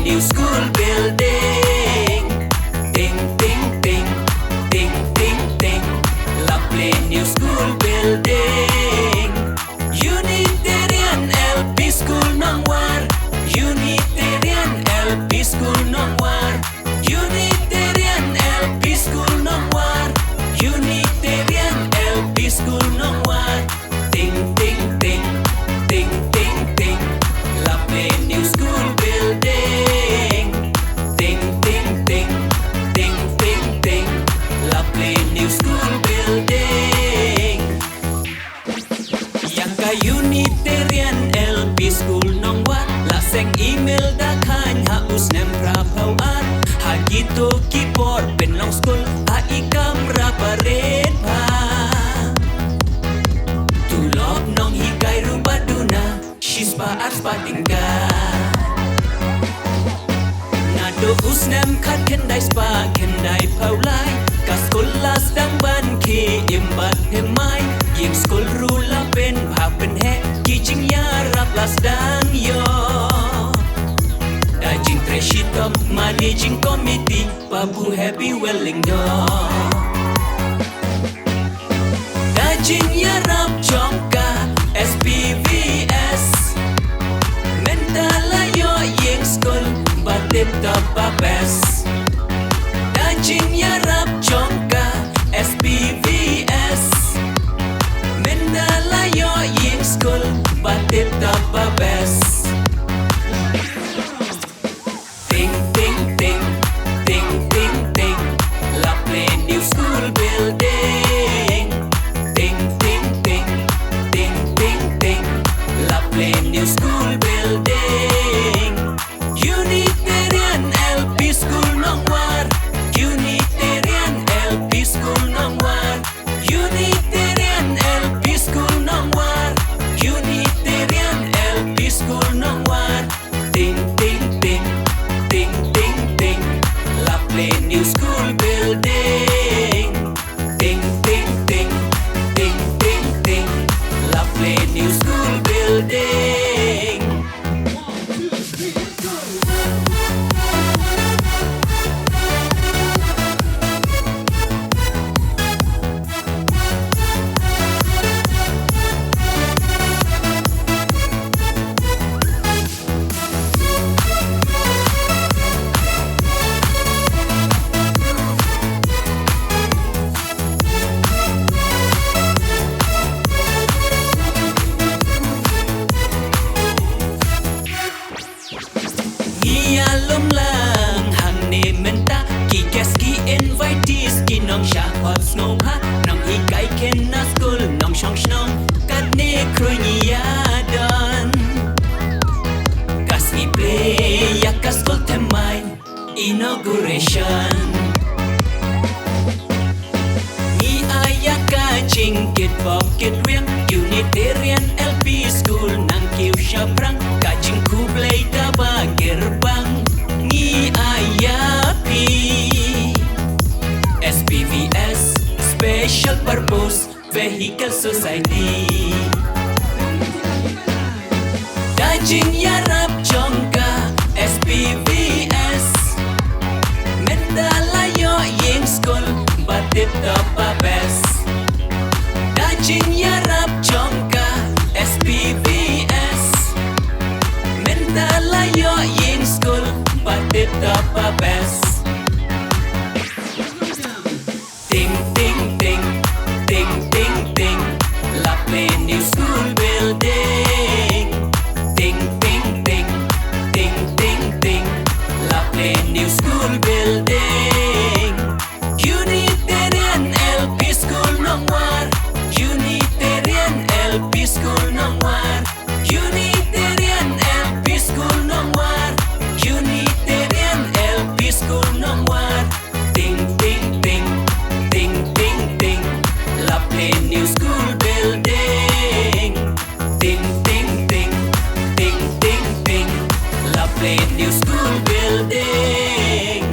new school building. Ting, ting, ting, ting, ting, ting. Lovely new school building. Unitarian LP School Nongwar. Unitarian LP School Nongwar. Unitarian LP School Nongwar. Unitarian LP School Nongwar. Ting, ting, ting, ting, ting, ting. Lovely new school building. Ting, ting, ting, ting, ting, ting. Lovely new school building. Yang ka Unitarian LP School Nongwar. Laseng email da khan ha usnem prapawar. Ha gito keyboard pen long school. Ha ikam raparet pa. Tulog nong higay rubaduna. She's pa at patingga. Nado usnem kat kendai spa kendai paulai. Kas kulas dang ban ki imbat hemai. Ying skul rula pen hapen he. Kijing ya raplas dang yo. Dajing Treshitop Managing Committee Babu Happy Lyngdoh. Dajing Yarap Jongka SPVS Mentalayo Ying Skul Batip Tapapes. Dajing Yarap Jongka SPVS Mentalayo Ying Skul Batip Tapapes. Ting, ting, ting, ting, ting, ting. Lovely new school building. Ting, ting, ting, ting, ting, ting. Lovely new school building. Unitarian LP School Nongwar. Unitarian LP School Nongwar. Unitarian LP School Nongwar. Unitarian LP School Nongwar. Ting, ting, ting, ting, ting, ting. Lovely new school building. Ting, ting, ting, ting, ting, ting. Lovely new school building. Lum lang hang ni menta ki guest ki invitees ki nong sha hot snow ha nong hikai ken na school nong shong shnong kat ne kroi ya don kas ni play ya kas school temai inauguration ni ayaka jingieid pocket riang Unitarian LP School nang kiu syabrang kajing kublai daba gerbang ni ayapi SPVS Special Purpose Vehicle Society. Dajing yarap jongka SPVS Mentalayo ying school batip tapapes. Dajing yarap jongka SPVS Mentalayo ying school batip tapapes. Ting, ting, ting, ting, ting, ting. Lovely new school building. Ting, ting, ting, ting, ting, ting. Lovely new school building. Unitarian LP School Nongwar. Unitarian LP School Nongwar. Unitarian LP School Nongwar. Unitarian LP School Nongwar. Ting, ting, ting, ting, ting, ting. Lovely new school building. Ting, ting, ting, ting, ting, ting. Lovely new school building.